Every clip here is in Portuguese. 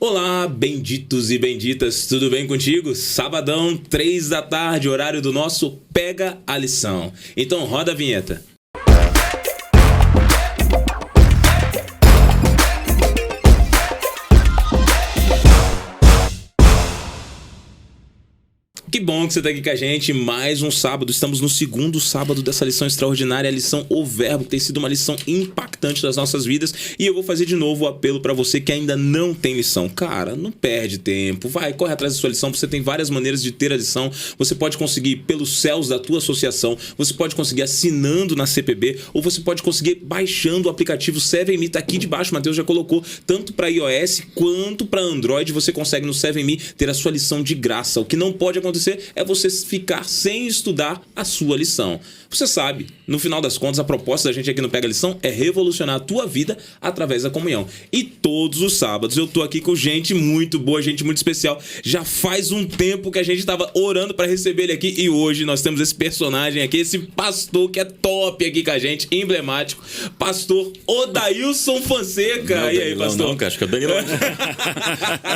Olá, benditos e benditas, tudo bem contigo? Sabadão, 3 da tarde, horário do nosso Pega a Lição. Então roda a vinheta. Que bom que você está aqui com a gente, mais um sábado, estamos no segundo sábado dessa lição extraordinária, a lição O Verbo, que tem sido uma lição impactante das nossas vidas, e eu vou fazer de novo o apelo para você que ainda não tem lição. Cara, não perde tempo, vai, corre atrás da sua lição, você tem várias maneiras de ter a lição, você pode conseguir pelos céus da tua associação, você pode conseguir assinando na CPB, ou você pode conseguir baixando o aplicativo 7Me, tá aqui debaixo, Mateus já colocou, tanto para iOS quanto para Android, você consegue no 7Me ter a sua lição de graça. O que não pode acontecer é você ficar sem estudar a sua lição. Você sabe, no final das contas, a proposta da gente aqui no Pega a Lição é revolucionar a tua vida através da comunhão. E todos os sábados eu tô aqui com gente muito boa, gente muito especial. Já faz um tempo que a gente estava orando para receber ele aqui e hoje nós temos esse personagem aqui, esse pastor que é top aqui com a gente, emblemático, pastor Odailson Fonseca. Não, e aí, pastor? Não, acho que é o Danilo.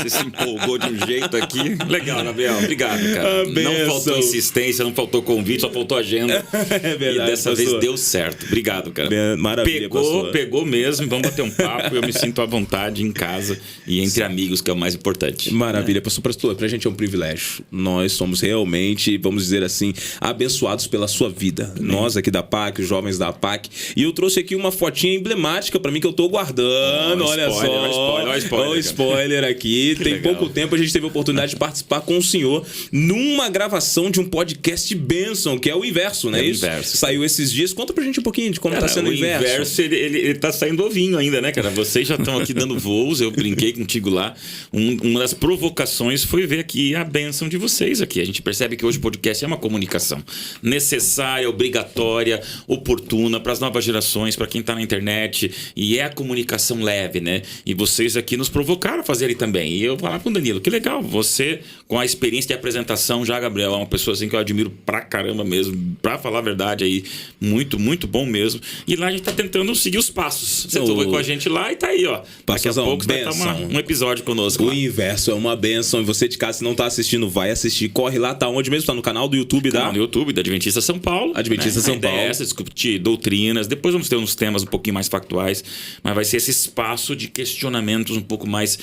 Você se empolgou de um jeito aqui. Legal, Gabriel. Obrigado, cara. Não faltou insistência, não faltou convite, só faltou agenda. É verdade, e dessa pastor. vez deu certo. Obrigado, cara. Maravilha, pegou mesmo. Vamos bater um papo. Eu me sinto à vontade em casa e entre amigos, que é o mais importante. Maravilha, pastor. Pra gente é um privilégio. Nós somos realmente, vamos dizer assim, abençoados pela sua vida. Nós aqui da PAC, os jovens da PAC. E eu trouxe aqui uma fotinha emblemática pra mim que eu tô guardando. Olha só. Olha o spoiler aqui. Tem legal. pouco tempo a gente teve a oportunidade de participar com o senhor numa gravação de um podcast bênção, que é o Inverso, né? Isso. Saiu esses dias. Conta pra gente um pouquinho de como tá sendo o Inverso. O Inverso, ele tá saindo ovinho ainda, né, cara? Vocês já estão aqui dando voos, eu brinquei contigo lá. Uma das provocações foi ver aqui a bênção de vocês aqui. A gente percebe que hoje o podcast é uma comunicação necessária, obrigatória, oportuna para as novas gerações, para quem tá na internet, e é a comunicação leve, né? E vocês aqui nos provocaram a fazer ele também. E eu falar com o Danilo, que legal, você com a experiência de apresentação já, Gabriel, é uma pessoa assim que eu admiro pra caramba mesmo, pra falar a verdade aí, muito, muito bom mesmo. E lá a gente tá tentando seguir os passos. Você foi com a gente lá e tá aí, ó. Daqui a pouco vai estar um episódio conosco. O lá. Inverso é uma benção. E você de casa, se não tá assistindo, vai assistir. Corre lá, tá onde mesmo? Tá no canal do YouTube da... No YouTube da Adventista São Paulo. Adventista São Paulo. É essa, discutir doutrinas. Depois vamos ter uns temas um pouquinho mais factuais. Mas vai ser esse espaço de questionamentos um pouco mais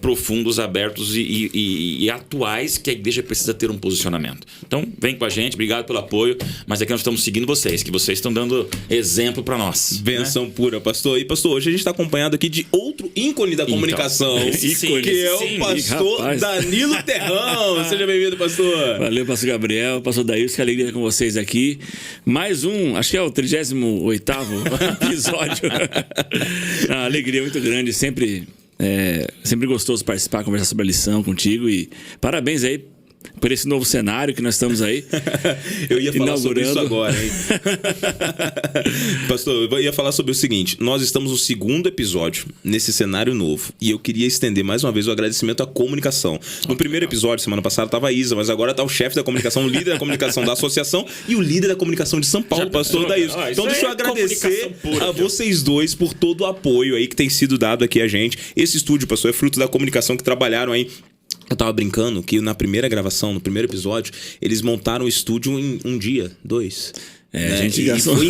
profundos, abertos e atuais, que a igreja precisa ter um posicionamento. Então, vem com a gente. Obrigado pelo apoio. Mas aqui nós estamos seguindo vocês, que vocês estão dando exemplo para nós. Benção pura, pastor. E, pastor, hoje a gente está acompanhado aqui de outro ícone da comunicação, que é o pastor Danilo Terrão. Seja bem-vindo, pastor. Valeu, pastor Gabriel, pastor Daílson, que alegria com vocês aqui. Mais um, acho que é o 38º episódio. Uma alegria muito grande, sempre gostoso participar, conversar sobre a lição contigo. E parabéns aí por esse novo cenário que nós estamos aí. Eu ia falar sobre isso agora, hein? Pastor, eu ia falar sobre o seguinte: nós estamos no segundo episódio nesse cenário novo e eu queria estender mais uma vez o agradecimento à comunicação. No primeiro episódio, semana passada, estava a Isa, mas agora está o chefe da comunicação, o líder da comunicação da associação e o líder da comunicação de São Paulo, pastor Daílson. Então deixa eu agradecer a vocês dois por todo o apoio aí que tem sido dado aqui a gente. Esse estúdio, pastor, é fruto da comunicação que trabalharam aí. Eu tava brincando que na primeira gravação, no primeiro episódio, eles montaram o estúdio em um dia, 2. A gente gastou. Foi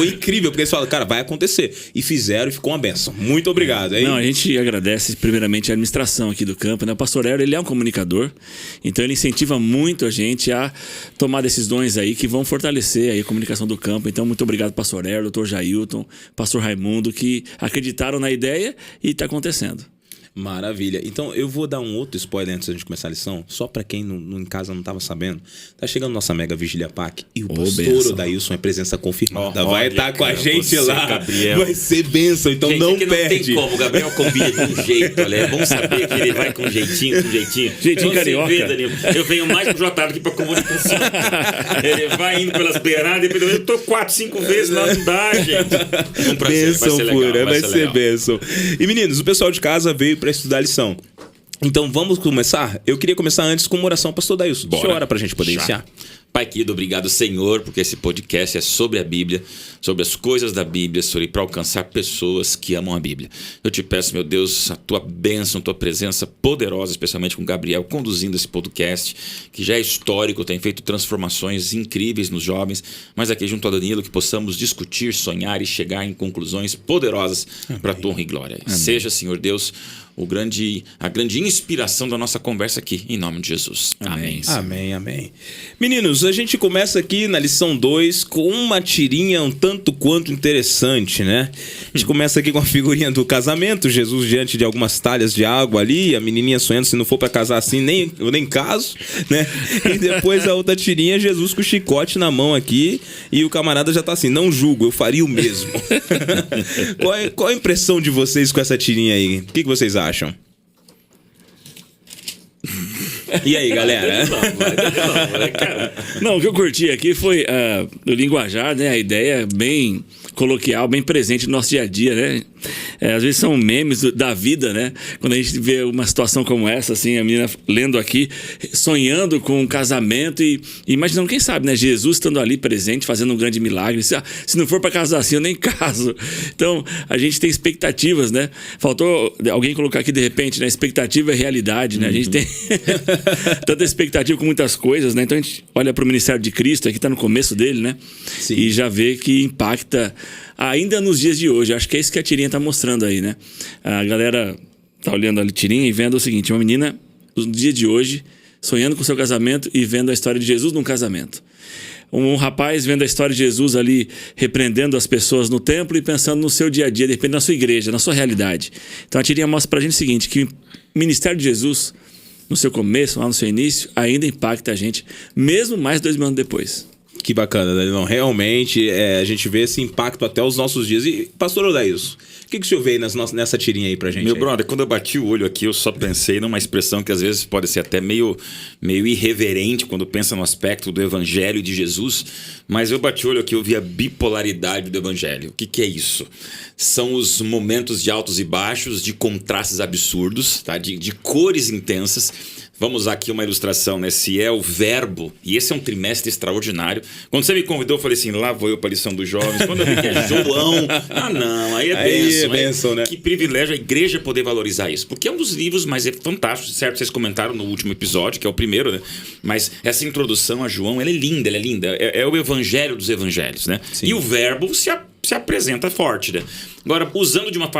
incrível, porque eles falaram, cara, vai acontecer. E fizeram e ficou uma benção. Muito obrigado. Não, a gente agradece primeiramente a administração aqui do campo, né? O pastor Hélio, ele é um comunicador, então ele incentiva muito a gente a tomar decisões aí que vão fortalecer aí a comunicação do campo. Então, muito obrigado, pastor Hélio, doutor Jailton, pastor Raimundo, que acreditaram na ideia e está acontecendo. Maravilha. Então, eu vou dar um outro spoiler antes da gente começar a lição, só para quem em casa não estava sabendo. Tá chegando nossa mega Vigília PAC e o pastor Odailson é presença confirmada. Vai estar com a gente lá. Gabriel. Vai ser bênção, então gente, não perde. Não tem como, o Gabriel convida de um jeito, olha. É bom saber que ele vai com jeitinho. Jeitinho carioca. Eu venho mais pro Jotado aqui pra comunicação. Ele vai indo pelas beiradas e eu tô 4, 5 vezes lá, não dá, gente. Um prazer, bênção pura, vai ser bênção. E meninos, o pessoal de casa veio para estudar a lição. Então vamos começar? Eu queria começar antes com uma oração, pastor Daílson. Deixa eu orar para a gente poder iniciar. Pai querido, obrigado, Senhor, porque esse podcast é sobre a Bíblia, sobre as coisas da Bíblia, para alcançar pessoas que amam a Bíblia. Eu te peço, meu Deus, a tua bênção, a tua presença poderosa, especialmente com o Gabriel, conduzindo esse podcast, que já é histórico, tem feito transformações incríveis nos jovens, mas aqui junto a Danilo, que possamos discutir, sonhar e chegar em conclusões poderosas para a tua honra e glória. Amém. Seja, Senhor Deus, a grande inspiração da nossa conversa aqui, em nome de Jesus. Amém. Amém, amém. Meninos, a gente começa aqui na lição 2 com uma tirinha um tanto quanto interessante, né? A gente começa aqui com a figurinha do casamento, Jesus diante de algumas talhas de água ali, a menininha sonhando, se não for pra casar assim, eu nem caso, né? E depois a outra tirinha, Jesus com o chicote na mão aqui, e o camarada já tá assim, não julgo, eu faria o mesmo. Qual a impressão de vocês com essa tirinha aí? O que vocês acham? E aí, galera? Não, o que eu curti aqui foi o linguajar, né? A ideia bem coloquial, bem presente no nosso dia a dia, né? Às vezes são memes da vida, né? Quando a gente vê uma situação como essa, assim, a menina lendo aqui, sonhando com um casamento e imaginando, quem sabe, né? Jesus estando ali presente, fazendo um grande milagre. Se não for para casar assim, eu nem caso. Então, a gente tem expectativas, né? Faltou alguém colocar aqui, de repente, né? Expectativa é realidade, né? A gente tem tanta expectativa com muitas coisas, né? Então, a gente olha para o ministério de Cristo, aqui está no começo dele, né? Sim. E já vê que impacta ainda nos dias de hoje. Acho que é isso que a tirinha está mostrando aí, né? A galera tá olhando a tirinha e vendo o seguinte: uma menina, no dia de hoje, sonhando com seu casamento e vendo a história de Jesus num casamento. Um rapaz vendo a história de Jesus ali, repreendendo as pessoas no templo e pensando no seu dia a dia, depende da sua igreja, na sua realidade. Então a tirinha mostra pra gente o seguinte, que o ministério de Jesus, no seu começo, lá no seu início, ainda impacta a gente, mesmo mais de 2000 anos depois. Que bacana, Danilão. Realmente, a gente vê esse impacto até os nossos dias. E, pastor Odailson, o que o senhor vê nessa tirinha aí pra gente? Meu brother, quando eu bati o olho aqui, eu só pensei numa expressão que às vezes pode ser até meio irreverente quando pensa no aspecto do evangelho de Jesus, mas eu bati o olho aqui, eu vi a bipolaridade do evangelho. O que é isso? São os momentos de altos e baixos, de contrastes absurdos, tá? de cores intensas. Vamos usar aqui uma ilustração, né? Se é o verbo, e esse é um trimestre extraordinário. Quando você me convidou, eu falei assim, lá vou eu para a lição dos jovens. Quando eu vi que é João, não, aí é bênção, né? Que privilégio a igreja poder valorizar isso. Porque é um dos livros, mas é fantástico, certo? Vocês comentaram no último episódio, que é o primeiro, né? Mas essa introdução a João, ela é linda, É o evangelho dos evangelhos, né? Sim. E o verbo se apresenta forte, né? Agora, usando de uma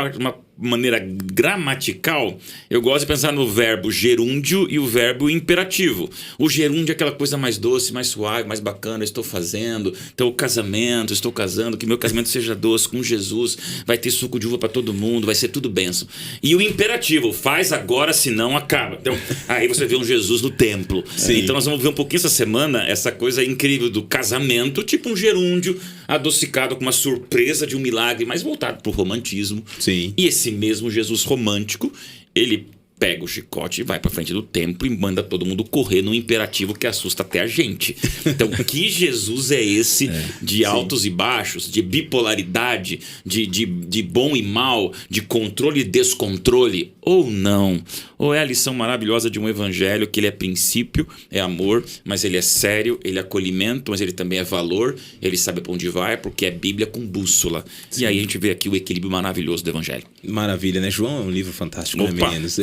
maneira gramatical, eu gosto de pensar no verbo gerúndio e o verbo imperativo. O gerúndio é aquela coisa mais doce, mais suave, mais bacana, estou fazendo. Então, o casamento, estou casando, que meu casamento seja doce com Jesus, vai ter suco de uva para todo mundo, vai ser tudo bênção. E o imperativo, faz agora, senão acaba. Então, aí você vê um Jesus no templo. Sim. Então, nós vamos ver um pouquinho essa semana essa coisa incrível do casamento, tipo um gerúndio adocicado com uma surpresa de um milagre, mais voltado para o romantismo. Sim. E esse mesmo Jesus romântico, ele pega o chicote e vai para frente do templo e manda todo mundo correr num imperativo que assusta até a gente. Então, que Jesus é esse de altos e baixos, de bipolaridade, de bom e mal, de controle e descontrole? Ou não? Ou é a lição maravilhosa de um evangelho que ele é princípio, é amor, mas ele é sério, ele é acolhimento, mas ele também é valor, ele sabe para onde vai, porque é Bíblia com bússola. Sim. E aí a gente vê aqui o equilíbrio maravilhoso do evangelho. Maravilha, né? João é um livro fantástico, né, meninos?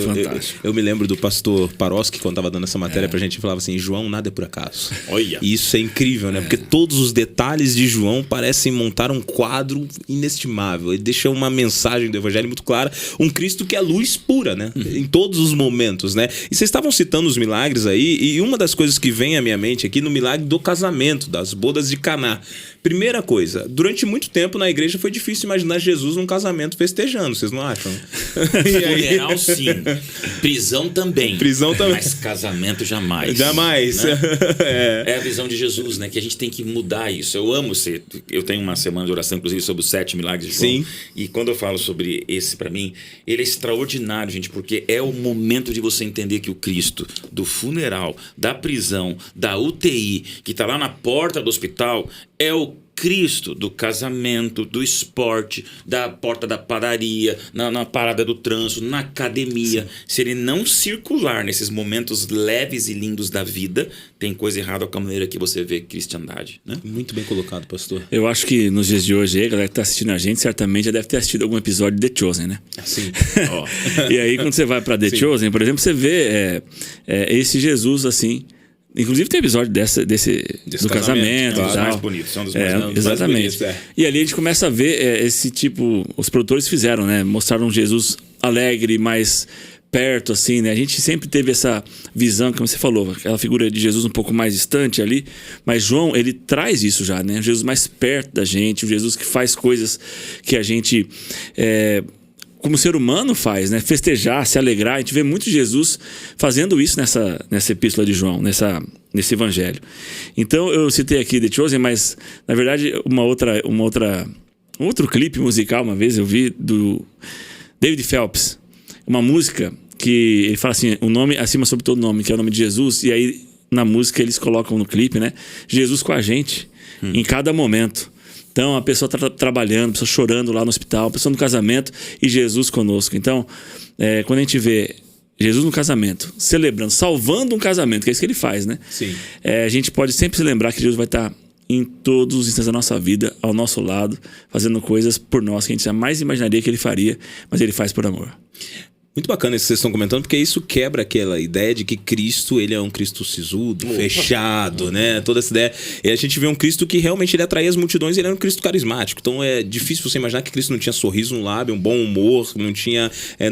Eu me lembro do pastor Paroski, quando estava dando essa matéria pra gente, falava assim, João nada é por acaso. Olha. E isso é incrível, né? Porque todos os detalhes de João parecem montar um quadro inestimável. Ele deixa uma mensagem do evangelho muito clara, um Cristo que é luz pura, né? Em todos os momentos, né? E vocês estavam citando os milagres aí, e uma das coisas que vem à minha mente aqui no milagre do casamento, das bodas de Caná. Primeira coisa, durante muito tempo na igreja foi difícil imaginar Jesus num casamento festejando, vocês não acham? Funeral sim, prisão também. Prisão também. Mas casamento jamais. Jamais. Né? É a visão de Jesus, né? Que a gente tem que mudar isso. Eu amo ser. Eu tenho uma semana de oração, inclusive, sobre os 7 milagres de João. Sim. E quando eu falo sobre esse, pra mim, ele é extraordinário, gente, porque é o momento de você entender que o Cristo, do funeral, da prisão, da UTI, que tá lá na porta do hospital, é o Cristo, do casamento, do esporte, da porta da padaria, na parada do trânsito, na academia, se ele não circular nesses momentos leves e lindos da vida, tem coisa errada com a maneira que você vê cristandade, né? Muito bem colocado, pastor. Eu acho que nos dias de hoje, a galera que tá assistindo a gente, certamente já deve ter assistido algum episódio de The Chosen, né? Sim. E aí, quando você vai pra The Chosen, por exemplo, você vê esse Jesus assim. Inclusive tem episódio desse do casamento, é um dos tal. mais bonitos, são dos mais bonitos. Exatamente. bonitos, E ali a gente começa a ver esse tipo, os produtores fizeram, né? Mostraram Jesus alegre, mais perto, assim, né? A gente sempre teve essa visão, como você falou, aquela figura de Jesus um pouco mais distante ali, mas João, ele traz isso já, né? Jesus mais perto da gente, o Jesus que faz coisas que a gente... como ser humano faz, né? Festejar, se alegrar. A gente vê muito Jesus fazendo isso nessa epístola de João, nesse evangelho. Então eu citei aqui The Chosen, mas na verdade um outro clipe musical uma vez eu vi do David Phelps, uma música que ele fala assim, o nome acima sobre todo nome, que é o nome de Jesus, e aí na música eles colocam no clipe, né? Jesus com a gente em cada momento. Então, a pessoa está trabalhando, a pessoa chorando lá no hospital, a pessoa no casamento e Jesus conosco. Então, quando a gente vê Jesus no casamento, celebrando, salvando um casamento, que é isso que ele faz, né? Sim. A gente pode sempre se lembrar que Jesus vai estar em todos os instantes da nossa vida, ao nosso lado, fazendo coisas por nós que a gente jamais imaginaria que ele faria, mas ele faz por amor. Muito bacana isso que vocês estão comentando, porque isso quebra aquela ideia de que Cristo, ele é um Cristo sisudo, fechado, né? Toda essa ideia. E a gente vê um Cristo que realmente ele atraía as multidões, ele era um Cristo carismático. Então é difícil você imaginar que Cristo não tinha sorriso no lábio, um bom humor,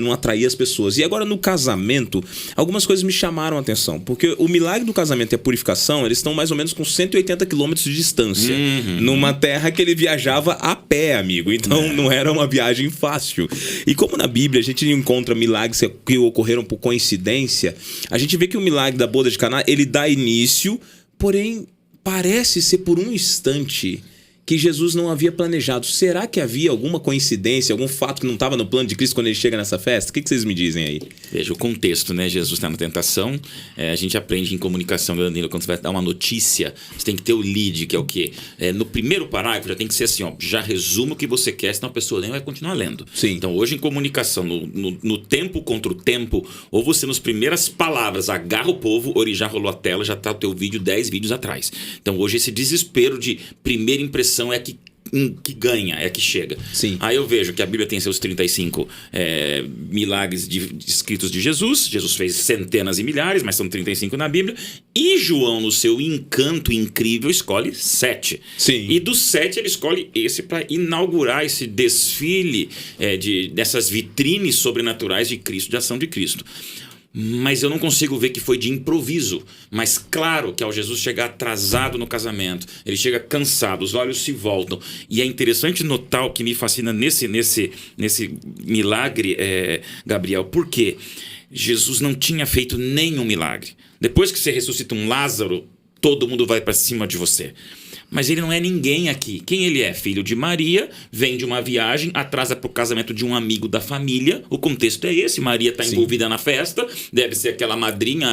não atraía as pessoas. E agora no casamento, algumas coisas me chamaram a atenção, porque o milagre do casamento e a purificação, eles estão mais ou menos com 180 quilômetros de distância, numa terra que ele viajava a pé, amigo. Então não era uma viagem fácil. E como na Bíblia a gente encontra milagres que ocorreram por coincidência, a gente vê que o milagre da boda de Caná, ele dá início, porém parece ser por um instante que Jesus não havia planejado. Será que havia alguma coincidência, algum fato que não estava no plano de Cristo quando ele chega nessa festa? O que vocês me dizem aí? Veja, o contexto, né? Jesus está na tentação. A gente aprende em comunicação, Danilo, quando você vai dar uma notícia, você tem que ter o lead, que é o quê? No primeiro parágrafo já tem que ser assim, ó, já resuma o que você quer, senão a pessoa nem vai continuar lendo. Sim. Então hoje em comunicação, no tempo contra o tempo, ou você nas primeiras palavras agarra o povo, ou ele já rolou a tela, já está o teu vídeo 10 vídeos atrás. Então hoje esse desespero de primeira impressão é que ganha, é que chega. Sim. Aí eu vejo que a Bíblia tem seus 35 milagres escritos de Jesus. Jesus fez centenas e milhares, mas são 35 na Bíblia. E João, no seu encanto incrível, escolhe 7. Sim. E dos 7 ele escolhe esse para inaugurar esse desfile dessas vitrines sobrenaturais de Cristo, de ação de Cristo. Mas eu não consigo ver que foi de improviso. Mas claro que ao Jesus chegar atrasado no casamento, ele chega cansado, os olhos se voltam. E é interessante notar o que me fascina nesse milagre, Gabriel. Por quê? Jesus não tinha feito nenhum milagre. Depois que você ressuscita um Lázaro, todo mundo vai para cima de você. Mas ele não é ninguém aqui. Quem ele é? Filho de Maria, vem de uma viagem, atrasa para o casamento de um amigo da família. O contexto é esse. Maria está envolvida na festa, deve ser aquela madrinha,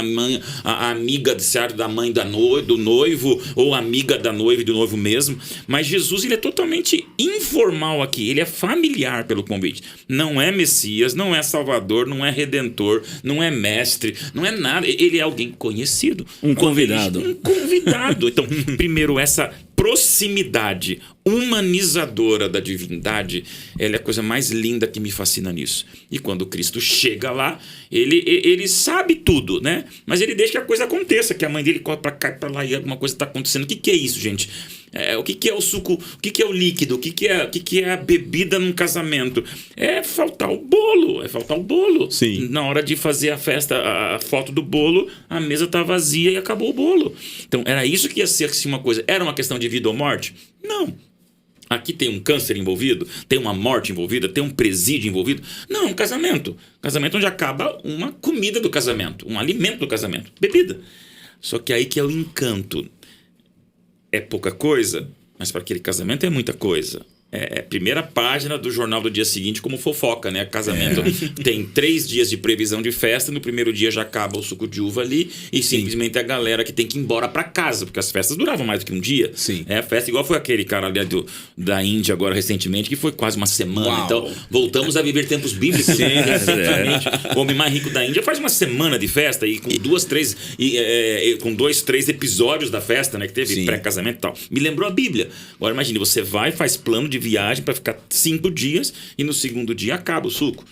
a amiga de certo da mãe do noivo, ou amiga da noiva e do noivo mesmo. Mas Jesus, ele é totalmente informal aqui. Ele é familiar pelo convite. Não é Messias, não é Salvador, não é Redentor, não é mestre, não é nada. Ele é alguém conhecido. Um convidado. Um convidado. Então, primeiro, essa proximidade humanizadora da divindade, ela é a coisa mais linda que me fascina nisso. E quando Cristo chega lá, ele sabe tudo, né? Mas ele deixa que a coisa aconteça, que a mãe dele corre pra cá e pra lá e alguma coisa está acontecendo. O que é isso, gente? O que é o suco? O que é o líquido? O que é a bebida num casamento? É faltar o bolo. É faltar o bolo. Sim. Na hora de fazer a festa, a foto do bolo, a mesa tá vazia e acabou o bolo. Então, era isso que ia ser assim, uma coisa. Era uma questão de vida ou morte? Não. Aqui tem um câncer envolvido, tem uma morte envolvida, tem um presídio envolvido. Não, é um casamento. Casamento onde acaba uma comida do casamento, um alimento do casamento, bebida. Só que aí que é o encanto. É pouca coisa, mas para aquele casamento é muita coisa. primeira página do jornal do dia seguinte como fofoca, né? Casamento tem 3 dias de previsão de festa, no primeiro dia já acaba o suco de uva ali e simplesmente a galera que tem que ir embora pra casa, porque as festas duravam mais do que um dia. Sim. A festa igual foi aquele cara ali da Índia agora recentemente, que foi quase uma semana. Uau. Então, voltamos a viver tempos bíblicos. Recentemente. O homem mais rico da Índia faz uma semana de festa e com 2, 3 episódios da festa, né? Que teve pré-casamento e tal. Me lembrou a Bíblia. Agora imagine, você vai, faz plano de viagem para ficar 5 dias e no segundo dia acaba o suco.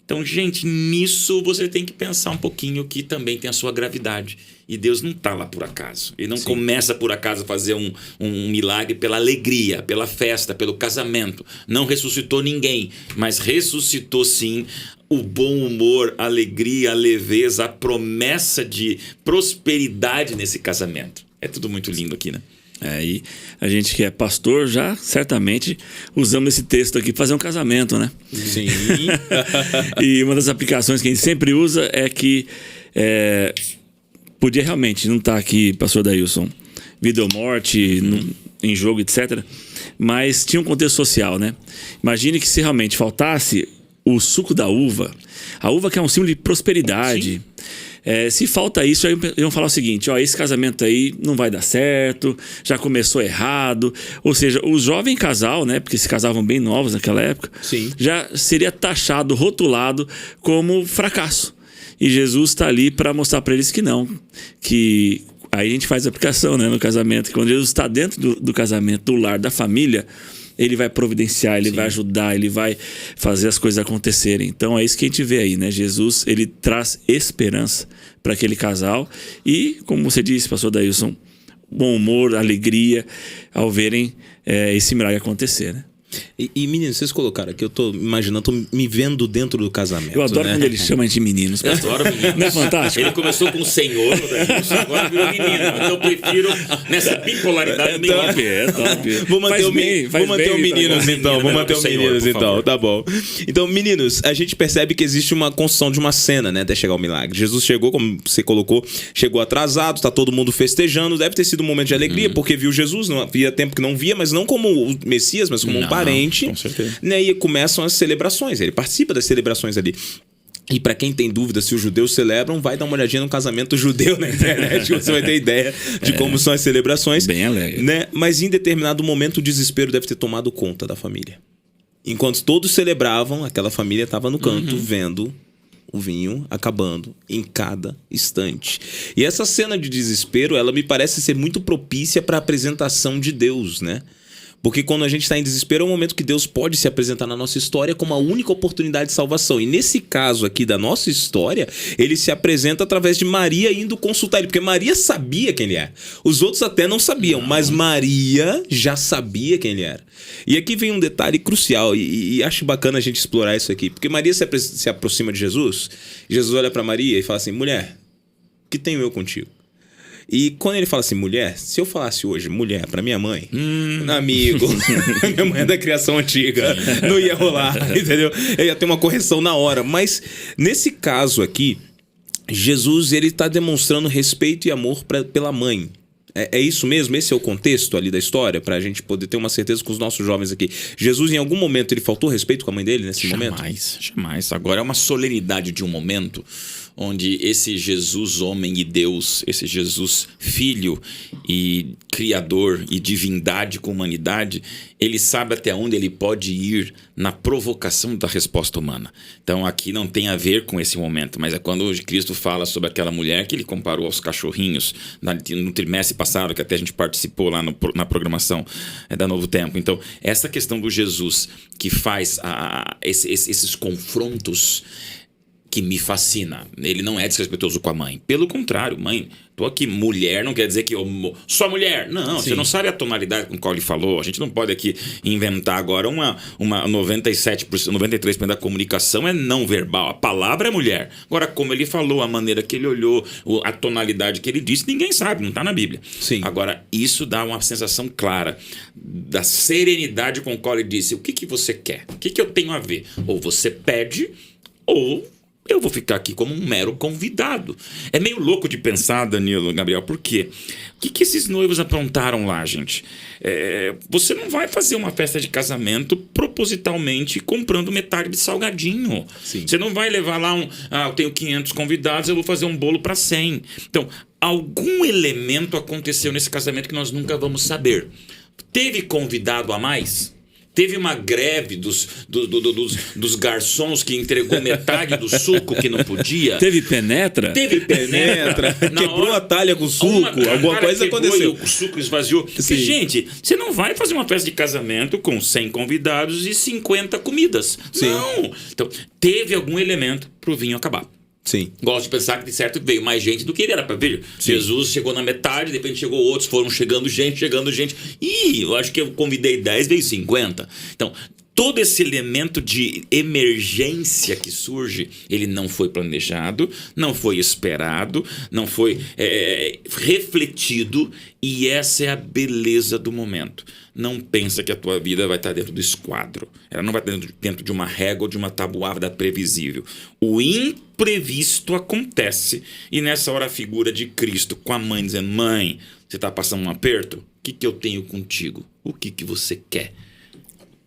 Então, gente, nisso você tem que pensar um pouquinho que também tem a sua gravidade. E Deus não está lá por acaso. Ele não começa por acaso a fazer um milagre pela alegria, pela festa, pelo casamento. Não ressuscitou ninguém, mas ressuscitou sim o bom humor, a alegria, a leveza, a promessa de prosperidade nesse casamento. É tudo muito lindo aqui, né? E a gente que é pastor já, certamente, usamos esse texto aqui para fazer um casamento, né? Sim. E uma das aplicações que a gente sempre usa é que podia realmente não estar aqui, pastor Dailson, vida ou morte, em jogo, etc. Mas tinha um contexto social, né? Imagine que se realmente faltasse o suco da uva, a uva que é um símbolo de prosperidade... se falta isso, aí iam falar o seguinte: esse casamento aí não vai dar certo, já começou errado. Ou seja, o jovem casal, né, porque se casavam bem novos naquela época, já seria taxado, rotulado como fracasso. E Jesus está ali para mostrar para eles que não, que aí a gente faz a aplicação, né, no casamento, que quando Jesus está dentro do casamento, do lar, da família, ele vai providenciar, ele vai ajudar, ele vai fazer as coisas acontecerem. Então é isso que a gente vê aí, né? Jesus, ele traz esperança para aquele casal e, como você disse, pastor Dailson, bom humor, alegria ao verem esse milagre acontecer, né? E meninos, vocês colocaram aqui, eu tô imaginando, tô me vendo dentro do casamento. Eu adoro quando ele chama de meninos. Eu adoro meninos. Não é fantástico? Ele começou com o senhor, agora virou menino. Então eu prefiro nessa bipolaridade meio top. Vou manter o meninos então. Vou manter o meninos então. Tá bom. Então, meninos, a gente percebe que existe uma construção de uma cena, né, até chegar ao milagre. Jesus chegou, como você colocou, chegou atrasado, tá todo mundo festejando. Deve ter sido um momento de alegria, porque viu Jesus. Não havia tempo que não via, mas não como o Messias, mas como um parente. Com certeza. Né, e começam as celebrações. Ele participa das celebrações ali. E para quem tem dúvida se os judeus celebram, vai dar uma olhadinha no casamento judeu na internet, você vai ter ideia de como são as celebrações. Bem alegre. Né? Mas em determinado momento o desespero deve ter tomado conta da família. Enquanto todos celebravam, aquela família estava no canto vendo o vinho acabando em cada instante. E essa cena de desespero, ela me parece ser muito propícia para a apresentação de Deus, né? Porque quando a gente está em desespero é um momento que Deus pode se apresentar na nossa história como a única oportunidade de salvação. E nesse caso aqui da nossa história, ele se apresenta através de Maria indo consultar ele. Porque Maria sabia quem ele era. Os outros até não sabiam, mas Maria já sabia quem ele era. E aqui vem um detalhe crucial e acho bacana a gente explorar isso aqui. Porque Maria se aproxima de Jesus, Jesus olha para Maria e fala assim: mulher, o que tenho eu contigo? E quando ele fala assim, mulher, se eu falasse hoje mulher pra minha mãe, amigo, minha mãe é da criação antiga, não ia rolar, entendeu? Eu ia ter uma correção na hora. Mas nesse caso aqui, Jesus, ele tá demonstrando respeito e amor pela mãe. É isso mesmo? Esse é o contexto ali da história? Pra gente poder ter uma certeza com os nossos jovens aqui. Jesus, em algum momento, ele faltou respeito com a mãe dele nesse momento? Jamais. Agora é uma solenidade de um momento onde esse Jesus homem e Deus, esse Jesus filho e criador e divindade com humanidade, ele sabe até onde ele pode ir na provocação da resposta humana. Então aqui não tem a ver com esse momento, mas é quando Cristo fala sobre aquela mulher que ele comparou aos cachorrinhos no trimestre passado, que até a gente participou lá na programação da Novo Tempo. Então essa questão do Jesus que faz esses confrontos que me fascina. Ele não é desrespeitoso com a mãe. Pelo contrário, mãe, tô aqui, mulher não quer dizer que eu sou mulher. Não, Sim. Você não sabe a tonalidade com qual ele falou. A gente não pode aqui inventar agora uma 97%, 93% da comunicação é não verbal. A palavra é mulher. Agora, como ele falou, a maneira que ele olhou, a tonalidade que ele disse, ninguém sabe, não está na Bíblia. Sim. Agora, isso dá uma sensação clara da serenidade com qual ele disse: o que você quer? O que eu tenho a ver? Ou você pede, ou eu vou ficar aqui como um mero convidado. É meio louco de pensar, Danilo, Gabriel, por quê? O que esses noivos aprontaram lá, gente? Você não vai fazer uma festa de casamento propositalmente comprando metade de salgadinho. Sim. Você não vai levar lá eu tenho 500 convidados, eu vou fazer um bolo para 100. Então, algum elemento aconteceu nesse casamento que nós nunca vamos saber. Teve convidado a mais? Teve uma greve dos garçons que entregou metade do suco que não podia? Teve penetra? Teve penetra. Quebrou a talha com o suco, alguma coisa aconteceu. E o suco esvaziou. Porque, gente, você não vai fazer uma festa de casamento com 100 convidados e 50 comidas. Sim. Não. Então, teve algum elemento pro vinho acabar. Sim. Gosto de pensar que de certo veio mais gente do que ele era para vir. Sim. Jesus chegou na metade, de repente chegou outros, foram chegando gente. Ih, eu acho que eu convidei 10, veio 50. Então, todo esse elemento de emergência que surge, ele não foi planejado, não foi esperado, não foi refletido, e essa é a beleza do momento. Não pensa que a tua vida vai estar dentro do esquadro. Ela não vai estar dentro de uma régua ou de uma tabuada previsível. O imprevisto acontece, e nessa hora a figura de Cristo com a mãe dizendo: mãe, você está passando um aperto? O que eu tenho contigo? O que você quer?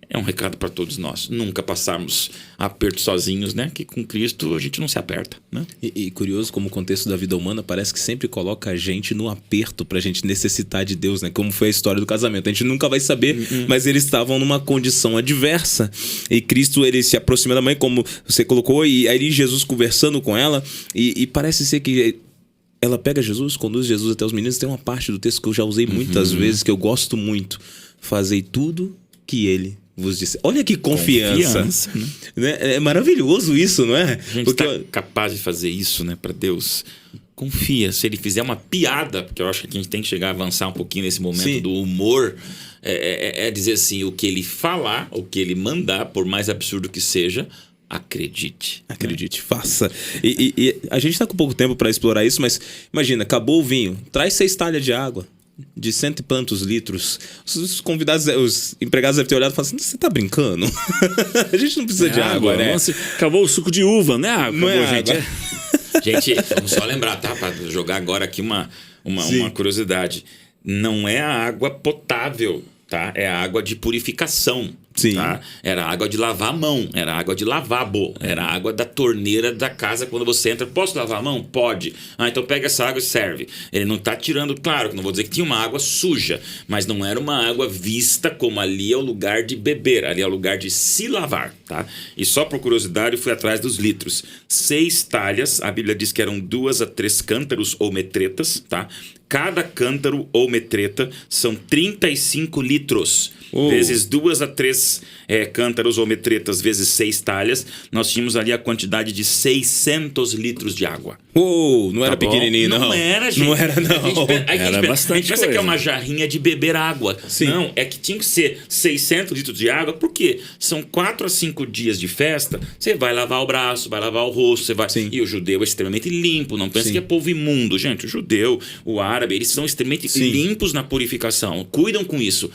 É um recado para todos nós. Nunca passarmos aperto sozinhos, né? Que com Cristo a gente não se aperta, né? E curioso como o contexto da vida humana parece que sempre coloca a gente no aperto pra gente necessitar de Deus, né? Como foi a história do casamento. A gente nunca vai saber, mas eles estavam numa condição adversa. E Cristo, ele se aproxima da mãe, como você colocou, e aí Jesus conversando com ela, e parece ser que ela pega Jesus, conduz Jesus até os meninos. Tem uma parte do texto que eu já usei muitas vezes, que eu gosto muito. Fazei tudo que ele vos disse. Olha que confiança, né? É maravilhoso isso, não é? A gente está capaz de fazer isso, né, para Deus. Confia. Se ele fizer uma piada, porque eu acho que a gente tem que chegar a avançar um pouquinho nesse momento Sim. do humor, é dizer assim, o que ele falar, o que ele mandar, por mais absurdo que seja, acredite. Acredite, faça. E a gente está com pouco tempo para explorar isso, mas imagina, acabou o vinho, traz 6 talhas de água. De 100 e tantos litros. Os convidados, os empregados devem ter olhado e falado assim: você tá brincando? A gente não precisa de água, né? Nossa, acabou o suco de uva, né? Não acabou, é gente. água. Gente, vamos só lembrar, tá? Para jogar agora aqui uma curiosidade. Não é a água potável, tá? É a água de purificação. Sim. Tá? Era água de lavar a mão, era água de lavabo, era água da torneira da casa quando você entra. Posso lavar a mão? Pode. Então pega essa água e serve. Ele não está tirando, claro, não vou dizer que tinha uma água suja, mas não era uma água vista como ali é o lugar de beber, ali é o lugar de se lavar, tá? E só por curiosidade eu fui atrás dos litros. 6 talhas, a Bíblia diz que eram 2 a 3 cântaros ou metretas, tá? Cada cântaro ou metreta são 35 litros. Vezes 2 a 3 cântaros ou metretas, vezes 6 talhas, nós tínhamos ali a quantidade de 600 litros de água. Não era pequenininho, não. Não era, gente. Não era, não. Era bastante a gente pensa que é uma jarrinha de beber água. Sim. Não, é que tinha que ser 600 litros de água, porque são 4 a 5 dias de festa, você vai lavar o braço, vai lavar o rosto, você vai... Sim. E o judeu é extremamente limpo, não pensa Sim. que é povo imundo. Gente, o judeu, o árabe, eles são extremamente Sim. limpos na purificação, cuidam com isso.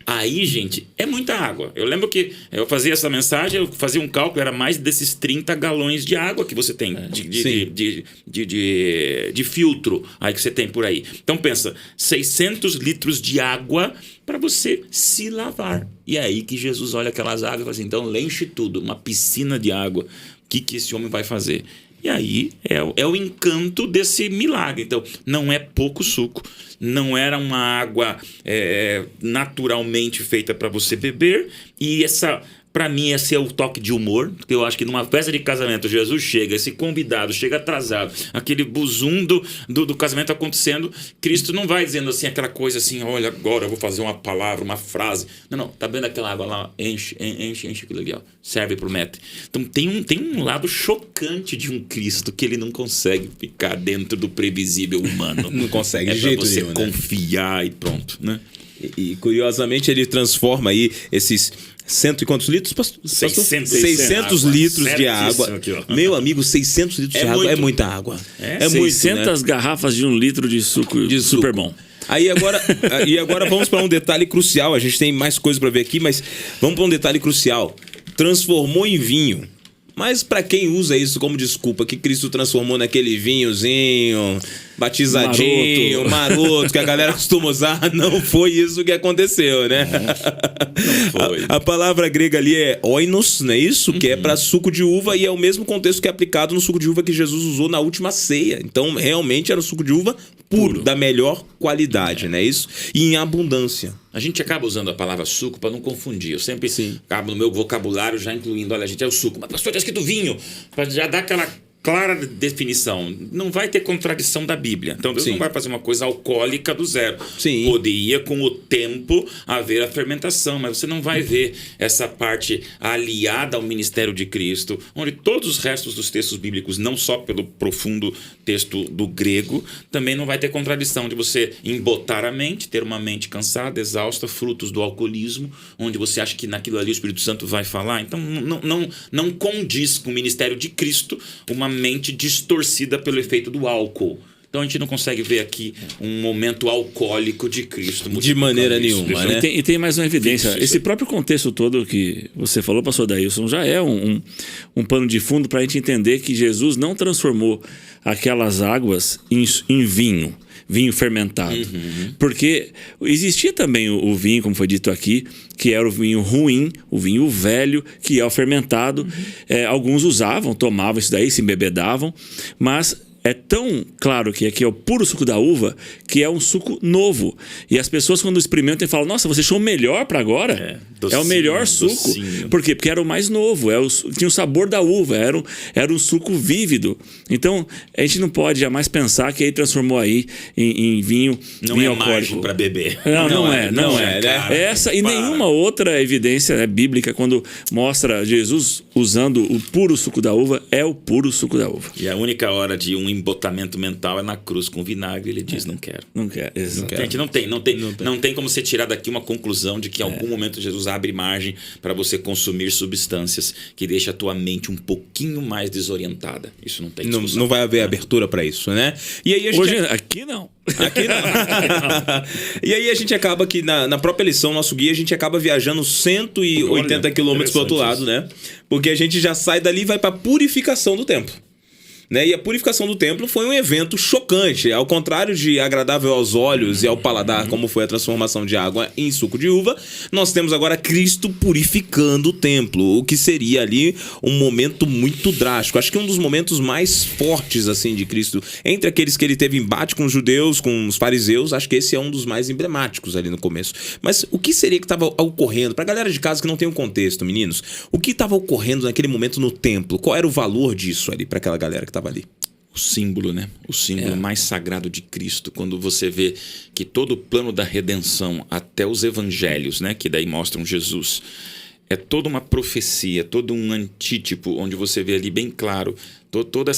Aí, gente, é muita água. Eu lembro que eu fazia essa mensagem, eu fazia um cálculo, era mais desses 30 galões de água que você tem, de filtro aí que você tem por aí. Então pensa, 600 litros de água para você se lavar. E é aí que Jesus olha aquelas águas e fala assim: então enche tudo, uma piscina de água. O que esse homem vai fazer? E aí é o encanto desse milagre. Então, não é pouco suco, não era uma água naturalmente feita para você beber. E para mim, esse é o toque de humor, porque eu acho que numa festa de casamento, Jesus chega, esse convidado chega atrasado, aquele buzum do casamento acontecendo, Cristo não vai dizendo assim, aquela coisa assim: olha, agora eu vou fazer uma palavra, uma frase. Não, tá vendo aquela água lá? Enche aquilo ali, ó, serve, promete. Então tem um lado chocante de um Cristo que ele não consegue ficar dentro do previsível humano. Não consegue, de jeito nenhum, né? Confiar e pronto, né? E curiosamente ele transforma aí esses 100 e quantos litros, pastor? 600 litros de água. Aqui, meu amigo, 600 litros de água é muita água. É 600 muito, né? Garrafas de 1 litro de suco super bom. Aí agora vamos para um detalhe crucial. A gente tem mais coisas para ver aqui, mas vamos para um detalhe crucial. Transformou em vinho. Mas pra quem usa isso como desculpa, que Cristo transformou naquele vinhozinho, batizadinho, maroto, que a galera costuma usar, não foi isso que aconteceu, né? Não foi. A palavra grega ali é oinos, não é isso? Que é pra suco de uva e é o mesmo contexto que é aplicado no suco de uva que Jesus usou na última ceia. Então, realmente era o suco de uva puro, da melhor qualidade, não é isso? E em abundância. A gente acaba usando a palavra suco para não confundir. Eu sempre acabo no meu vocabulário já incluindo, olha, a gente é o suco. Mas pastor, está escrito vinho, para já dar aquela clara definição. Não vai ter contradição da Bíblia. Então Deus não vai fazer uma coisa alcoólica do zero. Poderia com o tempo haver a fermentação, mas você não vai ver essa parte aliada ao ministério de Cristo, onde todos os restos dos textos bíblicos, não só pelo profundo texto do grego, também não vai ter contradição de você embotar a mente, ter uma mente cansada, exausta, frutos do alcoolismo, onde você acha que naquilo ali o Espírito Santo vai falar. Então não condiz com o ministério de Cristo uma mente distorcida pelo efeito do álcool. Então a gente não consegue ver aqui um momento alcoólico de Cristo. De maneira nenhuma, né? E tem mais uma evidência. Esse próprio contexto todo que você falou, pastor Dailson, já é um pano de fundo para a gente entender que Jesus não transformou aquelas águas em vinho fermentado. Porque existia também o vinho, como foi dito aqui, que era o vinho ruim, o vinho velho, que é o fermentado. Alguns usavam, tomavam isso daí, se embebedavam, mas é tão claro que aqui é o puro suco da uva, que é um suco novo. E as pessoas, quando experimentam, falam: nossa, você achou o melhor para agora? É o melhor suco. Docinho. Por quê? Porque era o mais novo, tinha o sabor da uva, era um suco vívido. Então, a gente não pode jamais pensar que ele transformou aí em vinho alcoólico para beber. Não é. Cara, essa e nenhuma outra evidência bíblica, quando mostra Jesus usando o puro suco da uva, é o puro suco da uva. E a única hora de um embotamento mental é na cruz com vinagre. Ele diz: não quero. Não quero, exatamente. Gente, não tem como você tirar daqui uma conclusão de que em algum momento Jesus abre margem para você consumir substâncias que deixam a tua mente um pouquinho mais desorientada. Isso não tem discussão. Não vai haver abertura para isso, né? E aí Hoje, aqui não. Aqui não. E aí a gente acaba que na própria lição, nosso guia, a gente acaba viajando 180 quilômetros pro outro lado, né? Porque a gente já sai dali e vai para purificação do templo. Né? E a purificação do templo foi um evento chocante. Ao contrário de agradável aos olhos e ao paladar, como foi a transformação de água em suco de uva, nós temos agora Cristo purificando o templo, o que seria ali um momento muito drástico. Acho que um dos momentos mais fortes assim de Cristo, entre aqueles que ele teve embate com os judeus, com os fariseus, acho que esse é um dos mais emblemáticos ali no começo. Mas o que seria que estava ocorrendo? Para a galera de casa que não tem um contexto, meninos, o que estava ocorrendo naquele momento no templo? Qual era o valor disso ali para aquela galera que estava ali? O símbolo, né? O símbolo mais sagrado de Cristo. Quando você vê que todo o plano da redenção, até os evangelhos, né? Que daí mostram Jesus, é toda uma profecia, todo um antítipo, onde você vê ali bem claro todo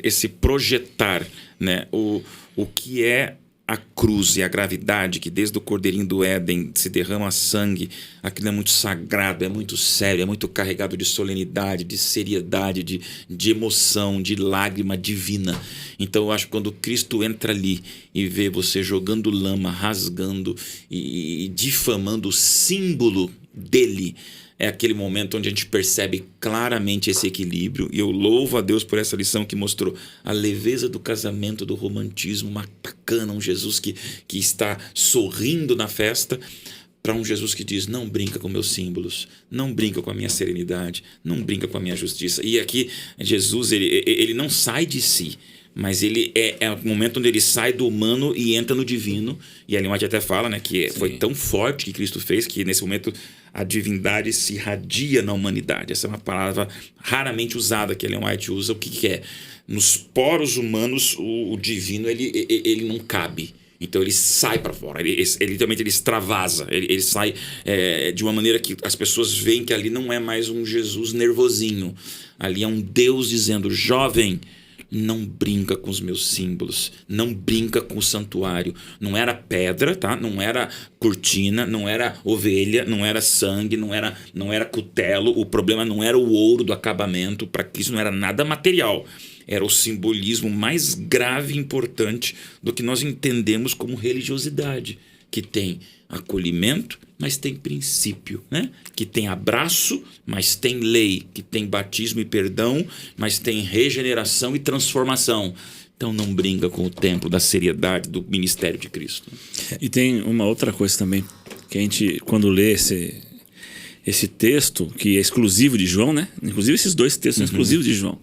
esse projetar, né? O que é a cruz e a gravidade, que desde o Cordeirinho do Éden se derrama sangue. Aquilo é muito sagrado, é muito sério, é muito carregado de solenidade, de seriedade, de emoção, de lágrima divina. Então eu acho que quando Cristo entra ali e vê você jogando lama, rasgando e difamando o símbolo dele, é aquele momento onde a gente percebe claramente esse equilíbrio. E eu louvo a Deus por essa lição que mostrou a leveza do casamento, do romantismo, uma bacana, um Jesus que está sorrindo na festa, para um Jesus que diz: não brinca com meus símbolos, não brinca com a minha serenidade, não brinca com a minha justiça. E aqui Jesus, ele não sai de si, mas ele é o momento onde ele sai do humano e entra no divino. E a Ellen White até fala, né, que foi tão forte que Cristo fez que nesse momento a divindade se irradia na humanidade. Essa é uma palavra raramente usada que a Ellen White usa. O que é? Nos poros humanos, o divino ele não cabe. Então ele sai para fora, ele literalmente ele extravasa, ele sai de uma maneira que as pessoas veem que ali não é mais um Jesus nervosinho. Ali é um Deus dizendo: jovem, não brinca com os meus símbolos, não brinca com o santuário. Não era pedra, tá? Não era cortina, não era ovelha, não era sangue, não era cutelo. O problema não era o ouro do acabamento. Para Cristo não era nada material. Era o simbolismo mais grave e importante do que nós entendemos como religiosidade, que tem acolhimento, mas tem princípio, né? Que tem abraço, mas tem lei, que tem batismo e perdão, mas tem regeneração e transformação. Então não brinca com o templo da seriedade do ministério de Cristo. E tem uma outra coisa também, que a gente, quando lê esse texto, que é exclusivo de João, né? Inclusive esses dois textos são exclusivos de João.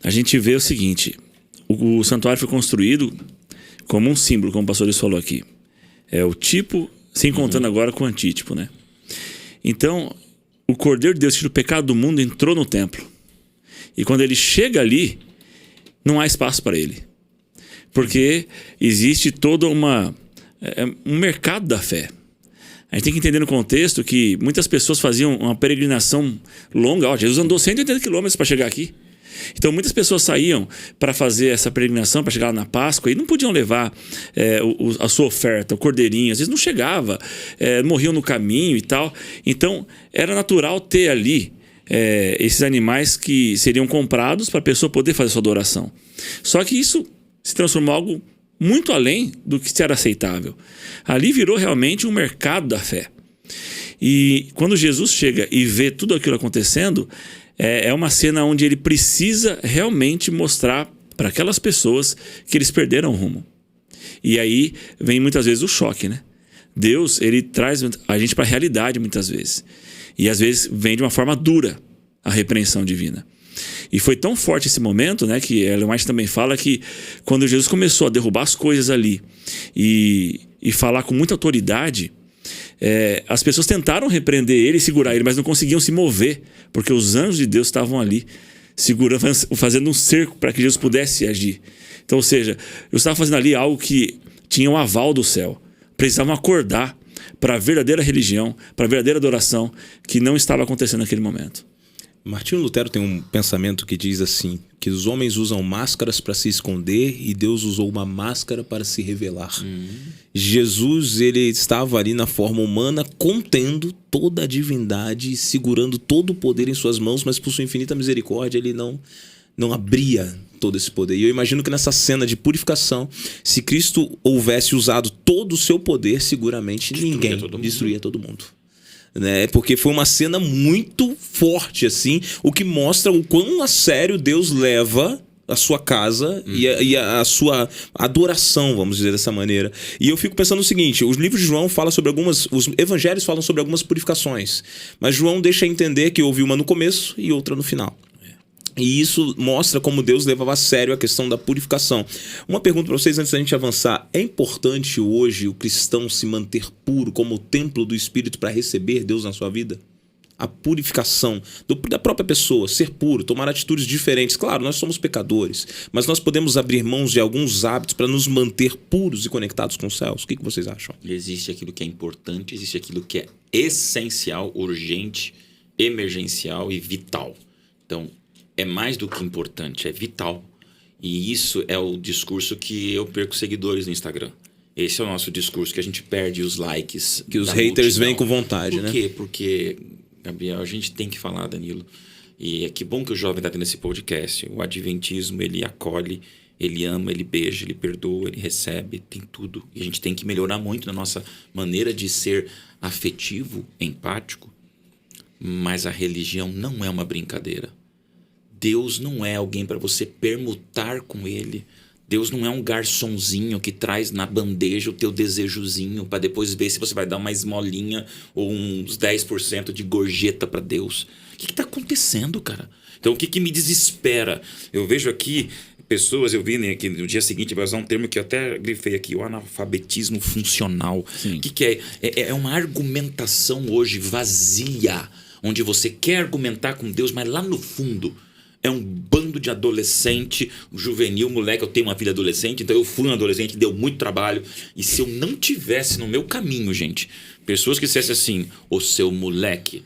A gente vê o seguinte: o santuário foi construído como um símbolo, como o pastor Deus falou aqui. É o tipo, se encontrando agora com o antítipo, né? Então, o Cordeiro de Deus, que tira o pecado do mundo, entrou no templo. E quando ele chega ali, não há espaço para ele. Porque existe todo um mercado da fé. A gente tem que entender no contexto que muitas pessoas faziam uma peregrinação longa. Jesus andou 180 quilômetros para chegar aqui. Então muitas pessoas saíam para fazer essa peregrinação, para chegar lá na Páscoa, e não podiam levar a sua oferta, o cordeirinho. Às vezes não chegava, morriam no caminho e tal. Então era natural ter ali esses animais que seriam comprados para a pessoa poder fazer sua adoração. Só que isso se transformou em algo muito além do que era aceitável. Ali virou realmente um mercado da fé. E quando Jesus chega e vê tudo aquilo acontecendo, é uma cena onde ele precisa realmente mostrar para aquelas pessoas que eles perderam o rumo. E aí vem muitas vezes o choque, né? Deus, ele traz a gente para a realidade muitas vezes. E às vezes vem de uma forma dura a repreensão divina. E foi tão forte esse momento, né, que Ellen White também fala que quando Jesus começou a derrubar as coisas ali e falar com muita autoridade, as pessoas tentaram repreender ele e segurar ele, mas não conseguiam se mover, porque os anjos de Deus estavam ali segurando, fazendo um cerco para que Jesus pudesse agir. Então, ou seja, eu estava fazendo ali algo que tinha um aval do céu. Precisavam acordar para a verdadeira religião, para a verdadeira adoração, que não estava acontecendo naquele momento. Martinho Lutero tem um pensamento que diz assim, que os homens usam máscaras para se esconder e Deus usou uma máscara para se revelar. Jesus, ele estava ali na forma humana, contendo toda a divindade, segurando todo o poder em suas mãos, mas por sua infinita misericórdia ele não abria todo esse poder. E eu imagino que nessa cena de purificação, se Cristo houvesse usado todo o seu poder, seguramente ninguém destruía todo mundo. Né? Porque foi uma cena muito forte, assim, o que mostra o quão a sério Deus leva a sua casa e a sua adoração, vamos dizer dessa maneira. E eu fico pensando o seguinte: os livros de João falam sobre os evangelhos falam sobre algumas purificações, mas João deixa entender que houve uma no começo e outra no final. E isso mostra como Deus levava a sério a questão da purificação. Uma pergunta para vocês antes da gente avançar: é importante hoje o cristão se manter puro como o templo do Espírito para receber Deus na sua vida? A purificação da própria pessoa, ser puro, tomar atitudes diferentes. Claro, nós somos pecadores, mas nós podemos abrir mãos de alguns hábitos para nos manter puros e conectados com os céus. O que vocês acham? Existe aquilo que é importante, existe aquilo que é essencial, urgente, emergencial e vital. Então, é mais do que importante, é vital. E isso é o discurso que eu perco seguidores no Instagram. Esse é o nosso discurso, que a gente perde os likes. Que os haters vêm com vontade, né? Por quê? Porque, Gabriel, a gente tem que falar, Danilo. E é que bom que o jovem está tendo esse podcast. O adventismo, ele acolhe, ele ama, ele beija, ele perdoa, ele recebe, tem tudo. E a gente tem que melhorar muito na nossa maneira de ser afetivo, empático. Mas a religião não é uma brincadeira. Deus não é alguém para você permutar com ele. Deus não é um garçonzinho que traz na bandeja o teu desejozinho para depois ver se você vai dar uma esmolinha ou uns 10% de gorjeta para Deus. O que está acontecendo, cara? Então, o que me desespera? Eu vejo aqui pessoas, eu vi aqui no dia seguinte, vai usar um termo que eu até grifei aqui, o analfabetismo funcional. O que é? É uma argumentação hoje vazia, onde você quer argumentar com Deus, mas lá no fundo é um bando de adolescente, juvenil, moleque. Eu tenho uma filha adolescente, então eu fui um adolescente, deu muito trabalho. E se eu não tivesse no meu caminho, gente, pessoas que dissessem assim: o seu moleque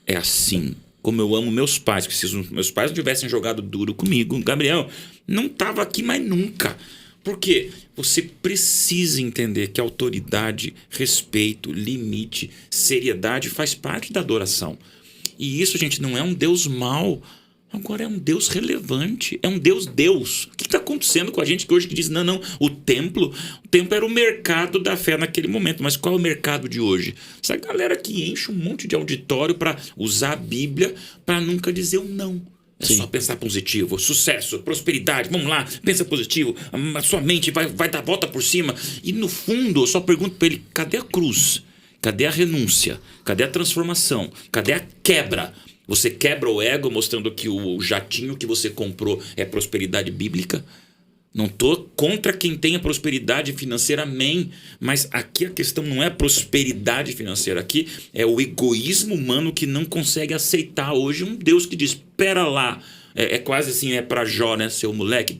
é assim, como eu amo meus pais, que se os meus pais não tivessem jogado duro comigo, Gabriel não estava aqui mais nunca. Porque você precisa entender que autoridade, respeito, limite, seriedade faz parte da adoração. E isso, gente, não é um Deus mau. Agora é um Deus relevante, é um Deus. O que está acontecendo com a gente que hoje diz, não, o templo era o mercado da fé naquele momento, mas qual é o mercado de hoje? Essa galera que enche um monte de auditório para usar a Bíblia para nunca dizer um não. É só pensar positivo, sucesso, prosperidade, vamos lá, pensa positivo, a sua mente vai dar a volta por cima. E no fundo eu só pergunto para ele, cadê a cruz? Cadê a renúncia? Cadê a transformação? Cadê a quebra? Você quebra o ego mostrando que o jatinho que você comprou é prosperidade bíblica? Não estou contra quem tenha prosperidade financeira, amém. Mas aqui a questão não é prosperidade financeira. Aqui é o egoísmo humano que não consegue aceitar hoje um Deus que diz, espera lá. É quase assim, é para Jó, né? Seu moleque,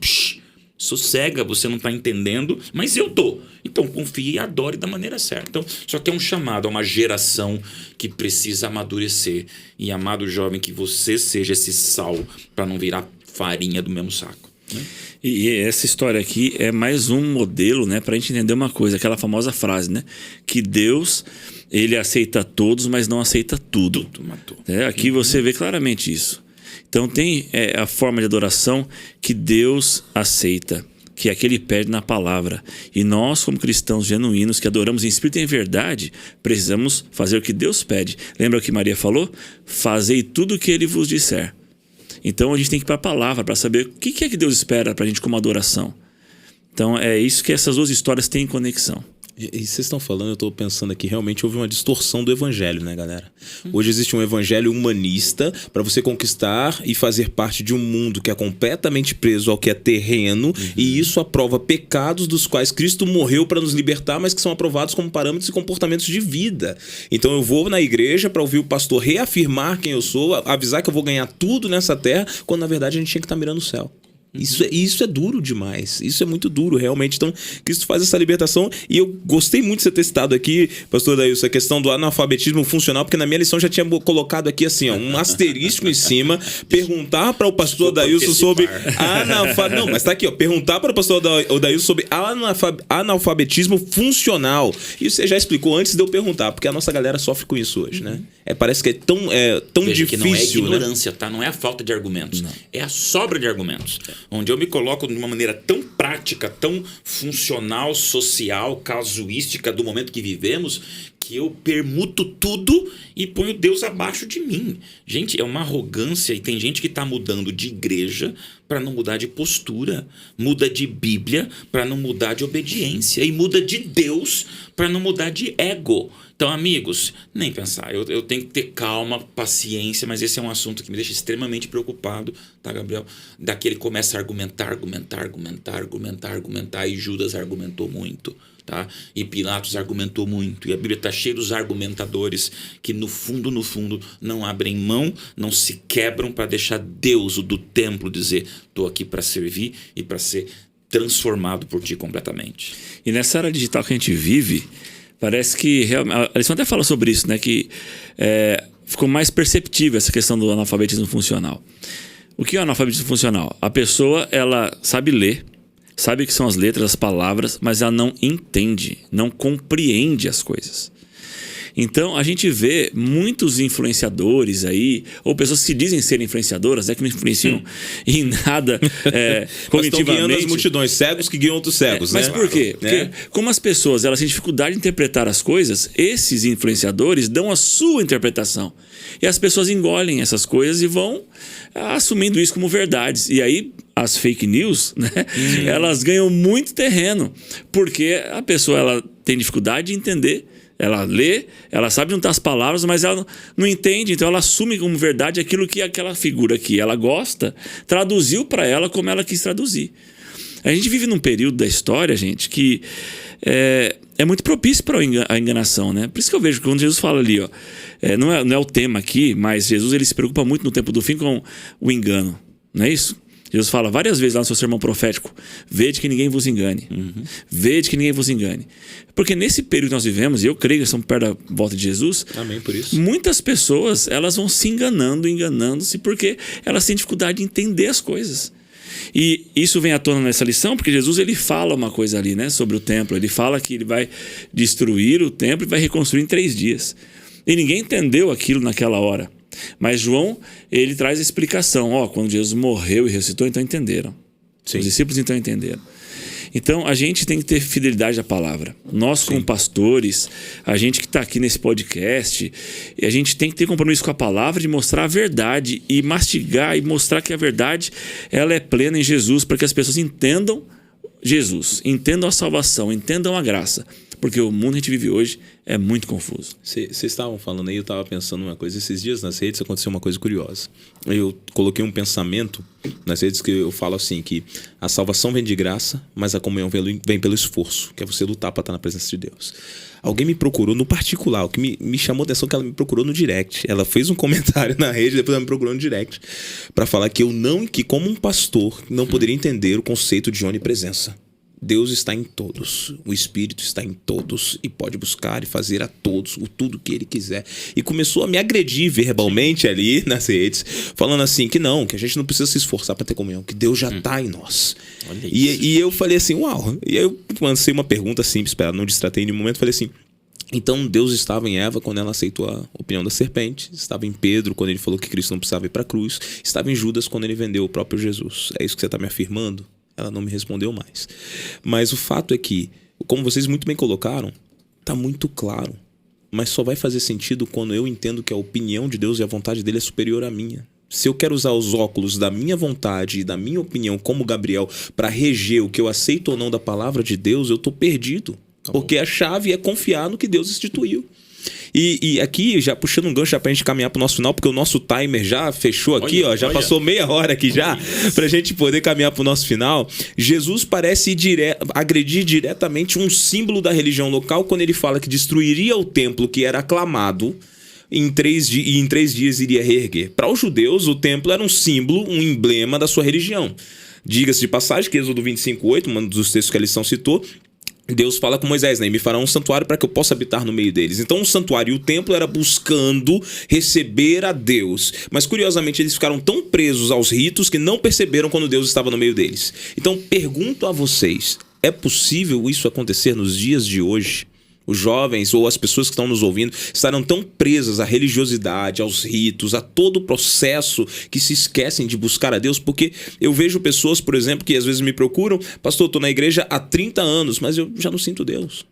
sossega, você não está entendendo, mas eu tô. Então confie e adore da maneira certa. Então, só que é um chamado a uma geração que precisa amadurecer. E, amado jovem, que você seja esse sal para não virar farinha do mesmo saco. Né? E essa história aqui é mais um modelo, né, para a gente entender uma coisa, aquela famosa frase, né, que Deus, ele aceita todos, mas não aceita tudo. Aqui você vê claramente isso. Então tem a forma de adoração que Deus aceita, que é a que ele pede na palavra. E nós, como cristãos genuínos, que adoramos em espírito e em verdade, precisamos fazer o que Deus pede. Lembra o que Maria falou? Fazei tudo o que ele vos disser. Então a gente tem que ir para a palavra para saber o que é que Deus espera para a gente como adoração. Então é isso que essas duas histórias têm em conexão. E vocês estão falando, eu estou pensando aqui, realmente houve uma distorção do evangelho, né, galera? Hoje existe um evangelho humanista para você conquistar e fazer parte de um mundo que é completamente preso ao que é terreno, e isso aprova pecados dos quais Cristo morreu para nos libertar, mas que são aprovados como parâmetros e comportamentos de vida. Então eu vou na igreja para ouvir o pastor reafirmar quem eu sou, avisar que eu vou ganhar tudo nessa terra, quando na verdade a gente tinha que estar mirando o céu. Isso é duro demais. Isso é muito duro, realmente. Então, Cristo faz essa libertação. E eu gostei muito de você ter citado aqui, pastor Dailson, a questão do analfabetismo funcional, porque na minha lição já tinha colocado aqui assim, ó, um asterisco em cima, perguntar para o pastor Dailson sobre Não, mas tá aqui, ó, perguntar para o pastor Dailson sobre analfabetismo funcional. E você já explicou antes de eu perguntar, porque a nossa galera sofre com isso hoje, né? Parece que é tão Veja difícil, que não é ignorância, né? tá? Não é a falta de argumentos, é a sobra de argumentos. Onde eu me coloco de uma maneira tão prática, tão funcional, social, casuística do momento que vivemos, que eu permuto tudo e ponho Deus abaixo de mim. Gente, é uma arrogância, e tem gente que está mudando de igreja para não mudar de postura, muda de Bíblia para não mudar de obediência, e muda de Deus para não mudar de ego. Então, amigos, nem pensar. Eu tenho que ter calma, paciência, mas esse é um assunto que me deixa extremamente preocupado, tá, Gabriel? Daqui ele começa a argumentar, e Judas argumentou muito, tá? E Pilatos argumentou muito, e a Bíblia está cheia dos argumentadores que no fundo, não abrem mão, não se quebram para deixar Deus, o do templo, dizer, estou aqui para servir e para ser transformado por ti completamente. E nessa era digital que a gente vive, parece que a lição até fala sobre isso, né? Que ficou mais perceptível essa questão do analfabetismo funcional. O que é o analfabetismo funcional? A pessoa, ela sabe ler, sabe o que são as letras, as palavras, mas ela não entende, não compreende as coisas. Então a gente vê muitos influenciadores aí, ou pessoas que dizem ser influenciadoras, que não influenciam em nada cognitivamente. Estão guiando as multidões, cegos que guiam outros cegos, mas né? Por quê? Porque como as pessoas elas têm dificuldade de interpretar as coisas, esses influenciadores dão a sua interpretação. E as pessoas engolem essas coisas e vão assumindo isso como verdades. E aí as fake news, né? Elas ganham muito terreno, porque a pessoa ela tem dificuldade de entender. Ela lê, ela sabe juntar as palavras, mas ela não entende, então ela assume como verdade aquilo que aquela figura que ela gosta traduziu para ela como ela quis traduzir. A gente vive num período da história, gente, que é muito propício para a enganação, né? Por isso que eu vejo que quando Jesus fala ali, ó, não é o tema aqui, mas Jesus ele se preocupa muito no tempo do fim com o engano, não é isso? Jesus fala várias vezes lá no seu sermão profético, vede que ninguém vos engane. Vede que ninguém vos engane. Porque nesse período que nós vivemos, e eu creio que estamos perto da volta de Jesus, amém por isso. Muitas pessoas elas vão se enganando-se porque elas têm dificuldade de entender as coisas. E isso vem à tona nessa lição, porque Jesus ele fala uma coisa ali, né, sobre o templo. Ele fala que ele vai destruir o templo e vai reconstruir em 3 dias. E ninguém entendeu aquilo naquela hora. Mas João, ele traz a explicação. Quando Jesus morreu e ressuscitou, então entenderam. Sim. Os discípulos então entenderam. Então, a gente tem que ter fidelidade à palavra. Nós, como pastores, a gente que está aqui nesse podcast, a gente tem que ter compromisso com a palavra de mostrar a verdade e mastigar e mostrar que a verdade ela é plena em Jesus, para que as pessoas entendam Jesus, entendam a salvação, entendam a graça. Porque o mundo que a gente vive hoje é muito confuso. Vocês estavam falando aí, eu estava pensando uma coisa. Esses dias nas redes aconteceu uma coisa curiosa. Eu coloquei um pensamento nas redes que eu falo assim, que a salvação vem de graça, mas a comunhão vem pelo esforço, que é você lutar para estar na presença de Deus. Alguém me procurou no particular, o que me chamou a atenção é que ela me procurou no direct. Ela fez um comentário na rede, depois ela me procurou no direct, para falar que que como um pastor não poderia entender o conceito de onipresença. Deus está em todos, o Espírito está em todos e pode buscar e fazer a todos tudo que Ele quiser. E começou a me agredir verbalmente ali nas redes, falando assim que a gente não precisa se esforçar para ter comunhão, que Deus já está em nós. E eu falei assim, uau. E aí eu lancei uma pergunta simples para ela, não distratei em nenhum momento, falei assim, então Deus estava em Eva quando ela aceitou a opinião da serpente, estava em Pedro quando ele falou que Cristo não precisava ir para a cruz, estava em Judas quando ele vendeu o próprio Jesus. É isso que você está me afirmando? Ela não me respondeu mais. Mas o fato é que, como vocês muito bem colocaram, está muito claro. Mas só vai fazer sentido quando eu entendo que a opinião de Deus e a vontade dele é superior à minha. Se eu quero usar os óculos da minha vontade e da minha opinião como Gabriel para reger o que eu aceito ou não da palavra de Deus, eu estou perdido. Porque a chave é confiar no que Deus instituiu. E aqui, já puxando um gancho já pra gente caminhar pro nosso final, porque o nosso timer já fechou aqui, já passou meia hora aqui já, pra gente poder caminhar pro nosso final. Jesus parece agredir diretamente um símbolo da religião local quando ele fala que destruiria o templo que era aclamado e em 3 dias iria reerguer. Para os judeus, o templo era um símbolo, um emblema da sua religião. Diga-se de passagem que Êxodo 25:8, um dos textos que a lição citou, Deus fala com Moisés, né? E me fará um santuário para que eu possa habitar no meio deles. Então o santuário e o templo era buscando receber a Deus. Mas curiosamente eles ficaram tão presos aos ritos que não perceberam quando Deus estava no meio deles. Então pergunto a vocês, é possível isso acontecer nos dias de hoje? Os jovens ou as pessoas que estão nos ouvindo estarão tão presas à religiosidade, aos ritos, a todo o processo que se esquecem de buscar a Deus, porque eu vejo pessoas, por exemplo, que às vezes me procuram, pastor, eu estou na igreja há 30 anos, mas eu já não sinto Deus.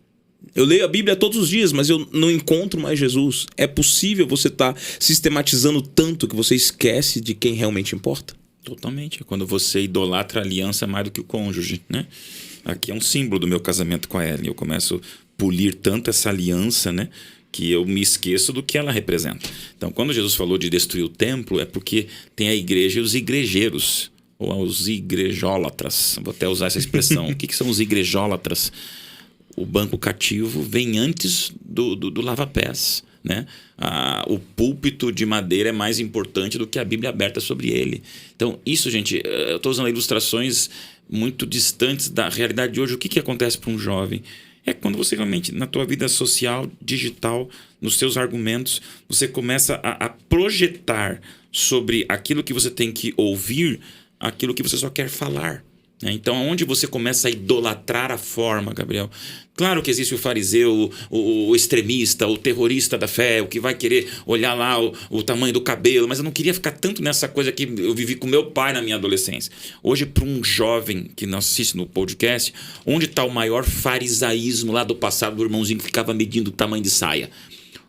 Eu leio a Bíblia todos os dias, mas eu não encontro mais Jesus. É possível você estar sistematizando tanto que você esquece de quem realmente importa? Totalmente. Quando você idolatra a aliança mais do que o cônjuge, né? Aqui é um símbolo do meu casamento com a Ellen. Eu começo a polir tanto essa aliança, né, que eu me esqueço do que ela representa. Então, quando Jesus falou de destruir o templo, é porque tem a igreja e os igrejeiros, ou os igrejólatras. Vou até usar essa expressão. O que são os igrejólatras? O banco cativo vem antes do lava-pés, né? O púlpito de madeira é mais importante do que a Bíblia aberta sobre ele. Então, isso, gente, eu estou usando ilustrações muito distantes da realidade de hoje. O que acontece para um jovem? É quando você realmente, na tua vida social, digital, nos seus argumentos, você começa a projetar sobre aquilo que você tem que ouvir, aquilo que você só quer falar. Então, onde você começa a idolatrar a forma, Gabriel? Claro que existe o fariseu, o extremista, o terrorista da fé, o que vai querer olhar lá o tamanho do cabelo, mas eu não queria ficar tanto nessa coisa que eu vivi com meu pai na minha adolescência. Hoje, para um jovem que não assiste no podcast, onde está o maior farisaísmo lá do passado do irmãozinho que ficava medindo o tamanho de saia?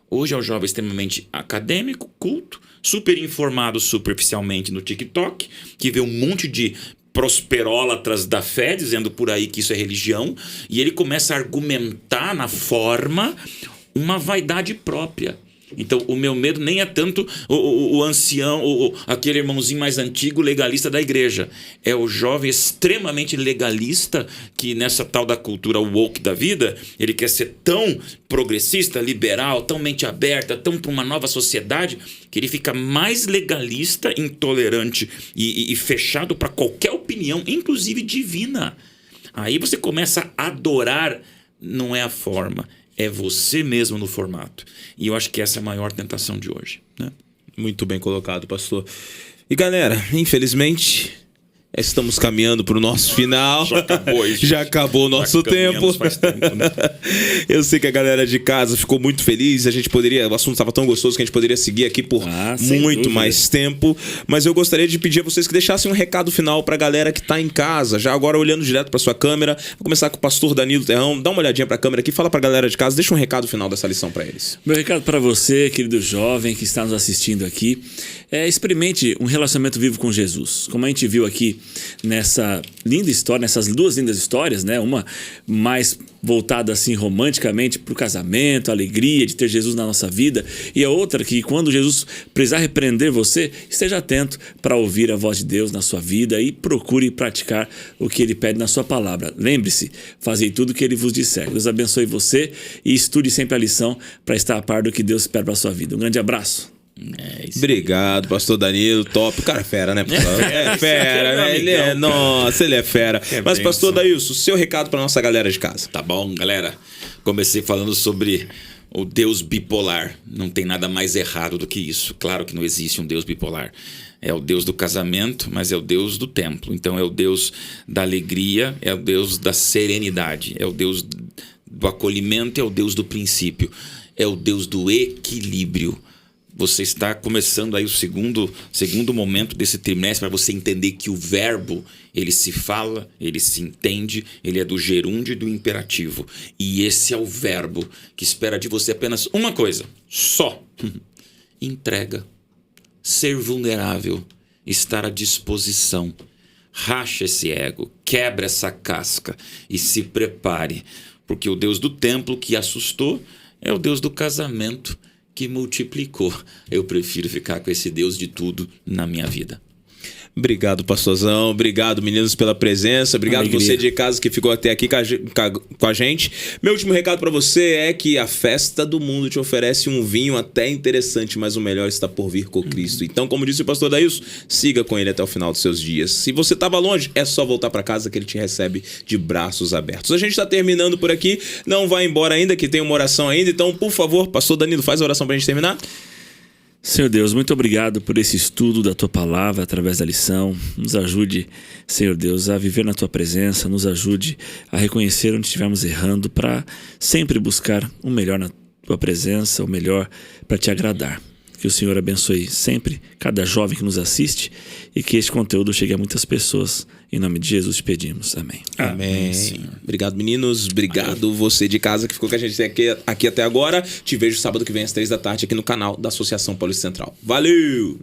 Hoje é o jovem extremamente acadêmico, culto, super informado superficialmente no TikTok, que vê um monte de prosperólatras da fé, dizendo por aí que isso é religião, e ele começa a argumentar na forma vaidade própria. Então, o meu medo nem é tanto o ancião, aquele irmãozinho mais antigo, legalista da igreja. É o jovem extremamente legalista que nessa tal da cultura woke da vida, ele quer ser tão progressista, liberal, tão mente aberta, tão para uma nova sociedade, que ele fica mais legalista, intolerante e fechado para qualquer opinião, inclusive divina. Aí você começa a adorar, não é a forma, é você mesmo no formato. E eu acho que essa é a maior tentação de hoje, né? Muito bem colocado, pastor. E galera, infelizmente, Estamos caminhando para o nosso final. Já acabou isso. Já acabou o nosso tempo. Faz tempo, né? Eu sei que a galera de casa ficou muito feliz. A gente poderia, o assunto estava tão gostoso que a gente poderia seguir aqui por muito mais tempo. Mas eu gostaria de pedir a vocês que deixassem um recado final para a galera que está em casa. Já agora olhando direto para sua câmera. Vou começar com o pastor Danilo Terrão. Dá uma olhadinha para a câmera aqui. Fala para a galera de casa. Deixa um recado final dessa lição para eles. Meu recado para você, querido jovem que está nos assistindo aqui, experimente um relacionamento vivo com Jesus. Como a gente viu aqui nessa linda história, nessas duas lindas histórias, né? Uma mais voltada assim romanticamente para o casamento, a alegria de ter Jesus na nossa vida, e a outra que quando Jesus precisar repreender você, esteja atento para ouvir a voz de Deus na sua vida e procure praticar o que Ele pede na sua palavra. Lembre-se, fazei tudo o que Ele vos disser. Deus abençoe você e estude sempre a lição para estar a par do que Deus espera para a sua vida. Um grande abraço. Obrigado, pastor Danilo, top. O cara é fera, né, pastor? É fera, né? Ele é, nossa, ele é fera. Mas, pastor Dailson, seu recado para nossa galera de casa. Tá bom, galera. Comecei falando sobre o Deus bipolar. Não tem nada mais errado do que isso. Claro que não existe um Deus bipolar. É o Deus do casamento, mas é o Deus do templo. Então é o Deus da alegria, é o Deus da serenidade, é o Deus do acolhimento, é o Deus do princípio, é o Deus do equilíbrio. Você está começando aí o segundo momento desse trimestre para você entender que o verbo, ele se fala, ele se entende, ele é do gerúndio e do imperativo. E esse é o verbo que espera de você apenas uma coisa, só. Entrega, ser vulnerável, estar à disposição. Racha esse ego, quebra essa casca e se prepare, porque o Deus do templo que assustou é o Deus do casamento que multiplicou. Eu prefiro ficar com esse Deus de tudo na minha vida. Obrigado, pastorzão. Obrigado, meninos, pela presença. Obrigado você de casa que ficou até aqui com a gente. Meu último recado para você é que a festa do mundo te oferece um vinho até interessante, mas o melhor está por vir com Cristo. Então, como disse o pastor Dailson, siga com ele até o final dos seus dias. Se você estava longe, é só voltar para casa que ele te recebe de braços abertos. A gente está terminando por aqui. Não vai embora ainda, que tem uma oração ainda. Então, por favor, pastor Danilo, faz a oração para a gente terminar. Senhor Deus, muito obrigado por esse estudo da Tua Palavra através da lição. Nos ajude, Senhor Deus, a viver na Tua presença. Nos ajude a reconhecer onde estivermos errando para sempre buscar o melhor na Tua presença, o melhor para Te agradar. Que o Senhor abençoe sempre cada jovem que nos assiste e que este conteúdo chegue a muitas pessoas. Em nome de Jesus te pedimos. Amém. Amém. Obrigado, meninos. Obrigado você de casa que ficou com a gente aqui até agora. Te vejo sábado que vem às 3 da tarde aqui no canal da Associação Paulista Central. Valeu!